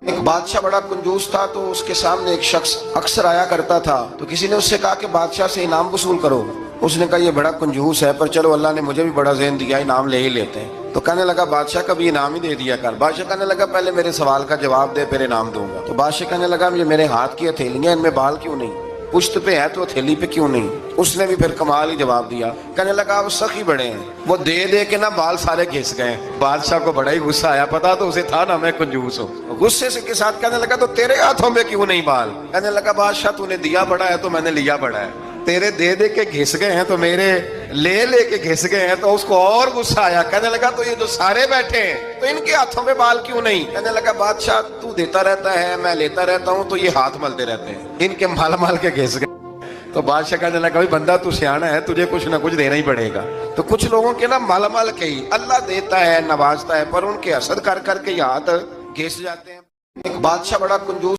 ایک بادشاہ بڑا کنجوس تھا، تو اس کے سامنے ایک شخص اکثر آیا کرتا تھا، تو کسی نے اس سے کہا کہ بادشاہ سے انعام وصول کرو۔ اس نے کہا یہ بڑا کنجوس ہے، پر چلو اللہ نے مجھے بھی بڑا ذہن دیا، انعام لے ہی لیتے ہیں۔ تو کہنے لگا بادشاہ کا بھی انعام ہی دے دیا کر۔ بادشاہ کہنے لگا پہلے میرے سوال کا جواب دے، پھر انعام دوں گا۔ تو بادشاہ کہنے لگا یہ میرے ہاتھ کی ہتھیلیاں، ان میں بال کیوں نہیں؟ پشت پہ ہے تو ہتھیلی پہ کیوں نہیں؟ اس نے بھی پھر کمال ہی جواب دیا۔ کہنے لگا آپ سخی بڑے ہیں، وہ دے دے کے نا بال سارے گھس گئے۔ بادشاہ کو بڑا ہی غصہ آیا، پتا تو اسے تھا نا میں کنجوس ہوں۔ غصے سے کے ساتھ کہنے لگا تو تیرے ہاتھوں میں کیوں نہیں بال؟ کہنے لگا بادشاہ تو نے دیا بڑا ہے تو میں نے لیا بڑا ہے، تیرے دے دے کے گھس گئے ہیں تو میرے لے لے کے گھس گئے ہیں۔ تو اس کو اور غصہ آیا، کہنے لگا تو یہ جو سارے بیٹھے ہیں تو ان کے ہاتھوں میں بال کیوں نہیں؟ کہنے لگا بادشاہ تو دیتا رہتا ہے، میں لیتا رہتا ہوں، تو یہ ہاتھ ملتے رہتے ہیں، ان کے مال مال کے گھس گئے۔ تو بادشاہ کہنے لگا بھائی بندہ تو سیانا ہے، تجھے کچھ نہ کچھ دینا ہی پڑے گا۔ تو کچھ لوگوں کے نا مال مال کے ہی اللہ دیتا ہے، نوازتا ہے، پر ان کے حسد کر کر کے یہ ہاتھ گھس جاتے ہیں۔ ایک بادشاہ بڑا کنجوس